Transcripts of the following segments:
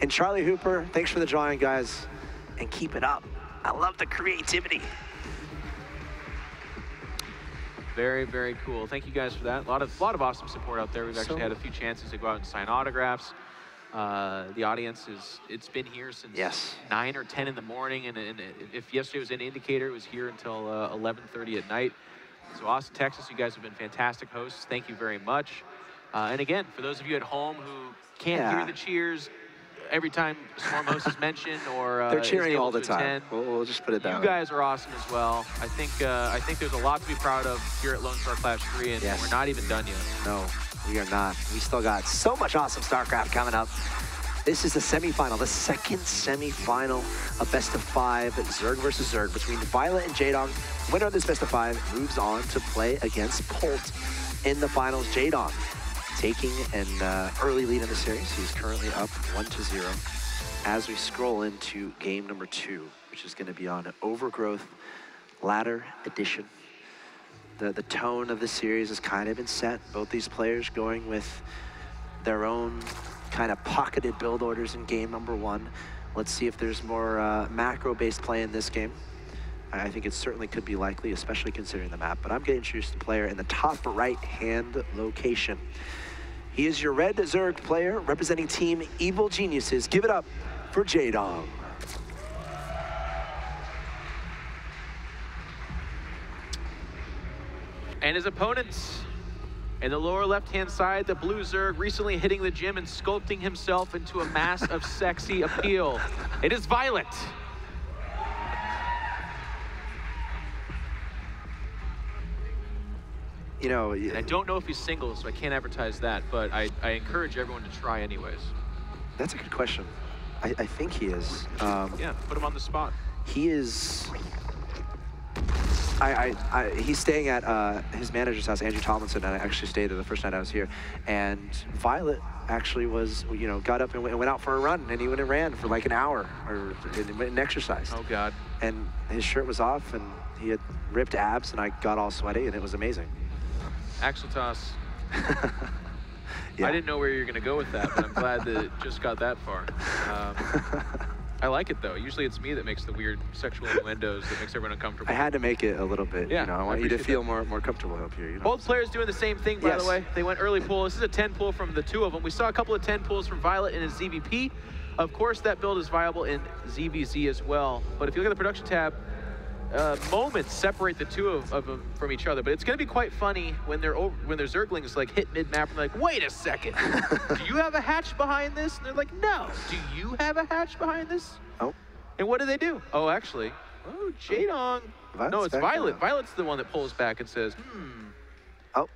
And Charlie Hooper, thanks for the drawing, guys. And keep it up. I love the creativity. Very, very cool. Thank you guys for that. A lot of awesome support out there. We've actually had a few chances to go out and sign autographs. The audience it's been here since 9 or 10 in the morning, and if yesterday was an indicator, it was here until 11:30 at night. So Austin, Texas, you guys have been fantastic hosts. Thank you very much. And again, for those of you at home who can't hear the cheers every time Swarm Host is mentioned, or they're cheering all the time. We'll just put it that way. You guys are awesome as well. I think there's a lot to be proud of here at Lone Star Clash 3, and we're not even done yet. No, we are not. We still got so much awesome StarCraft coming up. This is the semifinal, the second semifinal of best of 5, Zerg versus Zerg between viOLet and Jaedong. Winner of this best of 5 moves on to play against Polt in the finals. Jaedong taking an early lead in the series. He's currently up 1-0 as we scroll into game number 2, which is going to be on Overgrowth Ladder Edition. The tone of the series has kind of been set. Both these players going with their own kind of pocketed build orders in game number 1. Let's see if there's more macro-based play in this game. I think it certainly could be likely, especially considering the map. But I'm going to introduce the player in the top right-hand location. He is your red Zerg player representing Team Evil Geniuses. Give it up for Jaedong. And his opponents in the lower left-hand side, the blue Zerg recently hitting the gym and sculpting himself into a mass of sexy appeal. It is viOLet. You know, I don't know if he's single, so I can't advertise that, but I encourage everyone to try anyways. That's a good question. I think he is. Yeah, put him on the spot. He is... he's staying at his manager's house, Andrew Tomlinson, and I actually stayed there the first night I was here. And viOLet actually was, you know, got up and went out for a run, and he went and ran for like an hour, or an exercise. Oh, God. And his shirt was off, and he had ripped abs, and I got all sweaty, and it was amazing. Axel toss. I didn't know where you were going to go with that, but I'm glad that it just got that far. I like it, though. Usually it's me that makes the weird sexual innuendos that makes everyone uncomfortable. I had to make it a little bit. Yeah, you know, I want you to feel more comfortable up here. You know? Both players doing the same thing, by the way. They went early pull. This is a 10 pull from the two of them. We saw a couple of 10 pulls from viOLet in his ZVP. Of course, that build is viable in ZVZ as well. But if you look at the production tab, moments separate the two of them from each other, but it's going to be quite funny when their Zerglings like hit mid-map and like, wait a second, do you have a hatch behind this? And they're like, no. Do you have a hatch behind this? Oh. And what do they do? Oh, actually, oh, Jaedong. No, it's viOLet. viOLet's the one that pulls back and says, Oh.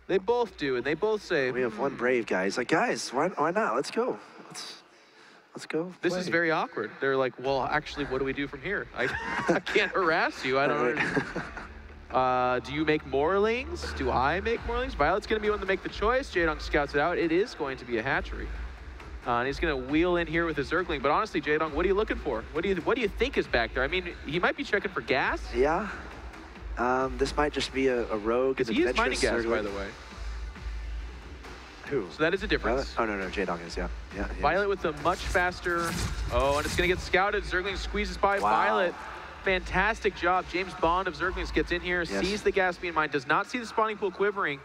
They both do, and they both say, we have one brave guy. He's like, guys, why not? Let's go. Let's go. This is very awkward. They're like, well, actually, what do we do from here? I can't harass you. I don't know. Do you make morelings? Do I make morelings? viOLet's going to be one to make the choice. Jaedong scouts it out. It is going to be a hatchery. And he's going to wheel in here with his Zergling. But honestly, Jaedong, what are you looking for? What do you think is back there? I mean, he might be checking for gas. Yeah. This might just be a rogue. Because he is mining gas, by the way. Who? So that is a difference. Oh, no, Jaedong is, yeah. viOLet with a much faster... Oh, and it's going to get scouted. Zergling squeezes by viOLet. Fantastic job. James Bond of Zerglings gets in here, sees the gas being mined, does not see the spawning pool quivering.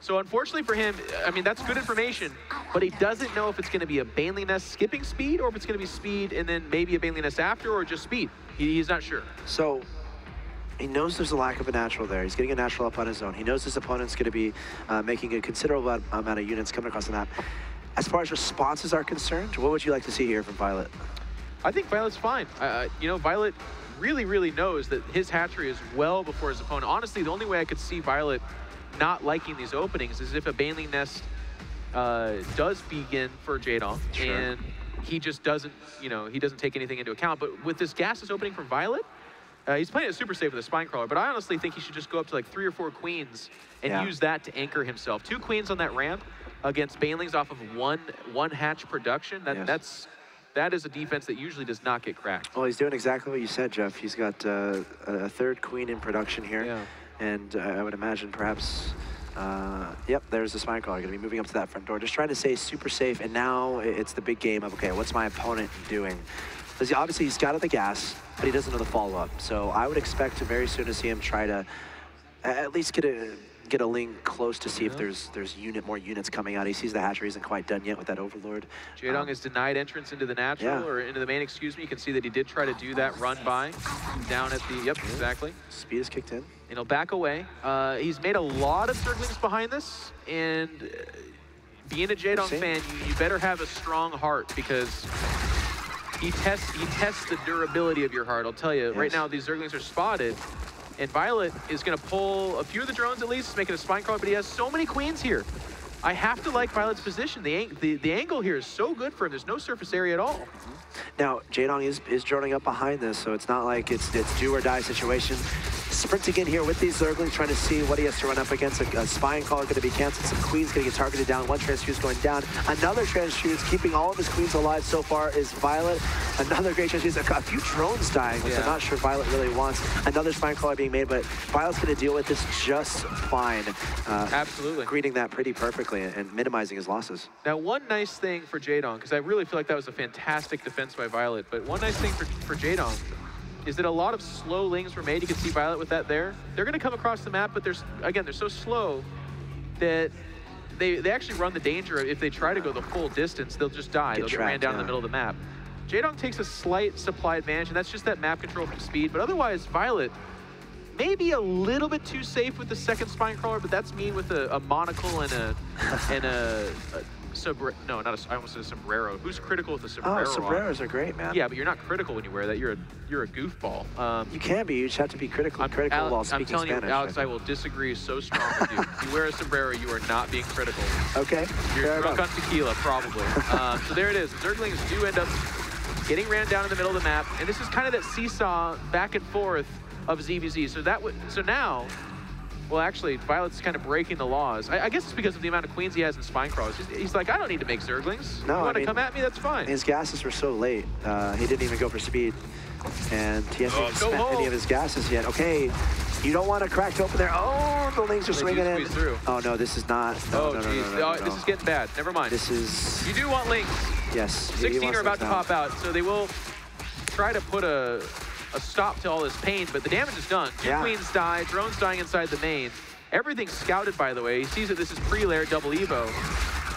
So unfortunately for him, I mean, that's good information, but he doesn't know if it's going to be a Baneling Nest skipping speed, or if it's going to be speed and then maybe a Baneling Nest after, or just speed. He's not sure. So he knows there's a lack of a natural there. He's getting a natural up on his own. He knows his opponent's going to be making a considerable amount of units coming across the map. As far as responses are concerned, what would you like to see here from viOLet? I think viOLet's fine. You know, viOLet really knows that his hatchery is well before his opponent. Honestly, the only way I could see viOLet not liking these openings is if a Baneling Nest does begin for Jaedong, and he just doesn't, you know, he doesn't take anything into account. But with this gases opening from viOLet, he's playing it super safe with a Spine Crawler, but I honestly think he should just go up to like 3 or 4 queens and use that to anchor himself. 2 queens on that ramp against Banelings off of one hatch production. That is a defense that usually does not get cracked. Well, he's doing exactly what you said, Jeff. He's got a 3rd queen in production here. And I would imagine perhaps Yep, there's the spine crawler. Going to be moving up to that front door. Just trying to stay super safe. And now it's the big game of, okay, what's my opponent doing? Because obviously he's got at the gas, but he doesn't know the follow-up. So I would expect to very soon to see him try to at least get a link close to see if there's more units coming out. He sees the hatchery isn't quite done yet with that Overlord. Jaedong is denied entrance into the natural, or into the main, excuse me. You can see that he did try to do that run by down at the, exactly. Speed is kicked in. And he'll back away. He's made a lot of Zerglings behind this, and being a Jaedong fan, you better have a strong heart, because he tests the durability of your heart. I'll tell you, right now these Zerglings are spotted, and viOLet is going to pull a few of the drones at least, making a spine crawler, but he has so many queens here. I have to like viOLet's position. The angle here is so good for him. There's no surface area at all. Now, Jaedong is droning up behind this, so it's not like it's do or die situation. Sprinting in here with these Zerglings, trying to see what he has to run up against. A spine crawler going to be canceled. Some queens going to get targeted down. One transfuse going down. Another transfuse, keeping all of his queens alive so far, is viOLet. Another great transfuse. A few drones dying, which I'm not sure viOLet really wants. Another spine crawler being made, but viOLet's going to deal with this just fine. Absolutely. Reading that pretty perfectly and minimizing his losses. Now, one nice thing for Jaedong, because I really feel like that was a fantastic defense by viOLet, but one nice thing for Jaedong is that a lot of slow lings were made. You can see viOLet with that there. They're going to come across the map, but they're so slow that they actually run the danger of, if they try to go the full distance, they'll just die. They'll get ran down in the middle of the map. Jaedong takes a slight supply advantage, and that's just that map control from speed. But otherwise, viOLet may be a little bit too safe with the second spine crawler, but that's me with a monocle and a no, not a, I almost said a sombrero. Who's critical with the sombrero? Oh, sombreros are great, man. Yeah, but you're not critical when you wear that. You're a goofball. You can be. You just have to be critical while speaking Spanish. I'm telling you, Alex, I will disagree so strong with you. If you wear a sombrero, you are not being critical. Okay. You're drunk on tequila, probably. So there it is. Zerglings do end up getting ran down in the middle of the map, and this is kind of that seesaw back and forth of ZVZ. So now, well, actually, viOLet's kind of breaking the laws. I guess it's because of the amount of queens he has in spine crawlers. He's like, I don't need to make Zerglings. No, you want to come at me? That's fine. His gases were so late. He didn't even go for speed. And he hasn't even spent any of his gases yet. Okay, you don't want to crack open there. Oh, the lings are swinging in. Through. Oh, no, this is not. No, no, this is getting bad. Never mind. This is... You do want lings. Yes. 16 are about to pop out, so they will try to put a stop to all this pain, but the damage is done. Two queens die, drones dying inside the main. Everything's scouted, by the way. He sees that this is pre-layer double Evo.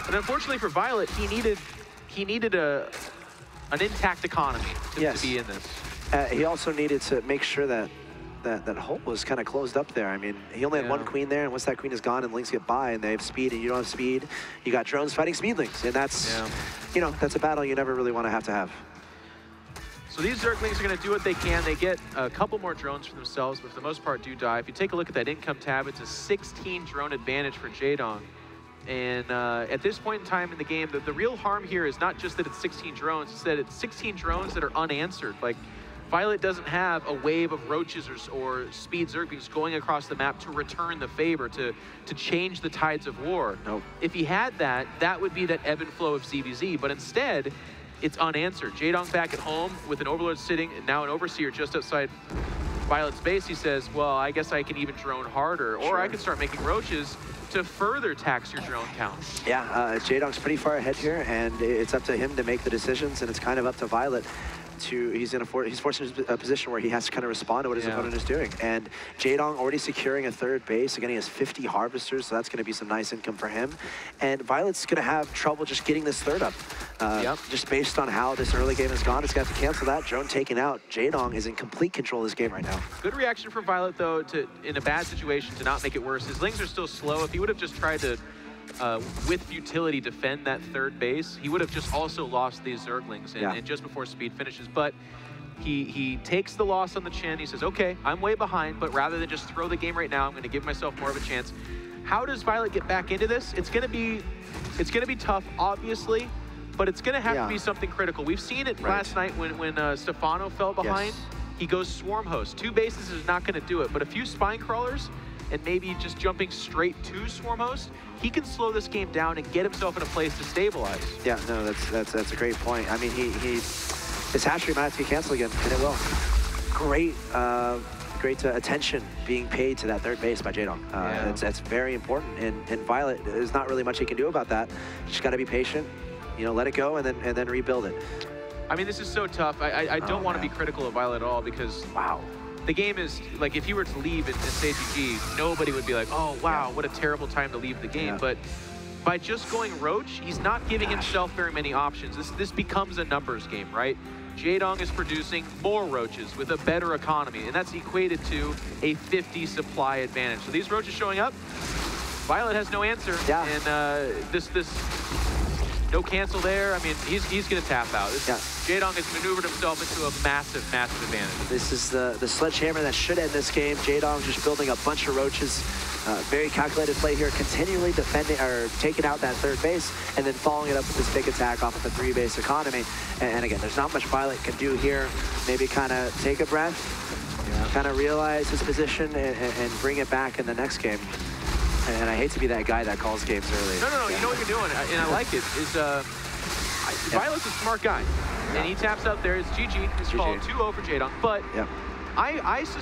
But unfortunately for viOLet, he needed an intact economy to be in this. He also needed to make sure that hole was kind of closed up there. I mean, he only had one queen there, and once that queen is gone and lings get by and they have speed and you don't have speed, you got drones fighting speedlings. And that's, you know, that's a battle you never really want to have. So these Zerglings are going to do what they can. They get a couple more drones for themselves, but for the most part do die. If you take a look at that income tab, it's a 16 drone advantage for Jaedong. And at this point in time in the game, the real harm here is not just that it's 16 drones, it's that it's 16 drones that are unanswered. Like, viOLet doesn't have a wave of roaches or speed Zerglings going across the map to return the favor, to change the tides of war. Nope. If he had that, that would be that ebb and flow of ZVZ, but instead, it's unanswered. Jaedong's back at home with an Overlord sitting, and now an Overseer just outside viOLet's base. He says, well, I guess I can even drone harder, or I can start making roaches to further tax your drone count. Yeah, Jaedong's pretty far ahead here, and it's up to him to make the decisions, and it's kind of up to viOLet he's forced in a position where he has to kind of respond to what his opponent is doing. And Jaedong already securing a third base. Again, he has 50 harvesters, so that's going to be some nice income for him. And viOLet's going to have trouble just getting this third up. Just based on how this early game has gone, it's going to have to cancel that. Drone taken out. Jaedong is in complete control of this game right now. Good reaction from viOLet, though, in a bad situation to not make it worse. His lings are still slow. If he would have just tried to with futility defend that third base, he would have just also lost these Zerglings and just before speed finishes. But he takes the loss on the chin. He says, okay, I'm way behind, but rather than just throw the game right now, I'm going to give myself more of a chance. How does viOLet get back into this? It's going to be tough, obviously, but it's going to have to be something critical. We've seen it last night when Stefano fell behind. He goes Swarm Host. 2 bases is not going to do it, but a few Spine Crawlers and maybe just jumping straight to Swarm Host, he can slow this game down and get himself in a place to stabilize. Yeah, no, that's a great point. I mean, his hatchery might have to be canceled again, and it will. Great great attention being paid to that third base by Jaedong. That's very important, and viOLet, there's not really much he can do about that. Just got to be patient, you know, let it go, and then rebuild it. I mean, this is so tough. I don't want to be critical of viOLet at all, because the game is, like, if he were to leave and say GG, nobody would be like, oh, wow, what a terrible time to leave the game. But by just going Roach, he's not giving himself very many options. This becomes a numbers game, right? Jaedong is producing more Roaches with a better economy, and that's equated to a 50 supply advantage. So these Roaches showing up, viOLet has no answer. And this no cancel there. I mean, he's going to tap out. Jaedong has maneuvered himself into a massive, massive advantage. This is the sledgehammer that should end this game. Jaedong just building a bunch of Roaches. Very calculated play here, continually defending or taking out that third base, and then following it up with this big attack off of the 3-base economy. And again, there's not much viOLet can do here. Maybe kind of take a breath, kind of realize his position, and bring it back in the next game. And I hate to be that guy that calls games early. No, you know what you're doing, and I like it, is viOLet's a smart guy. And he taps out there, it's GG, it's called 2-0 for Jaedong, but I suspect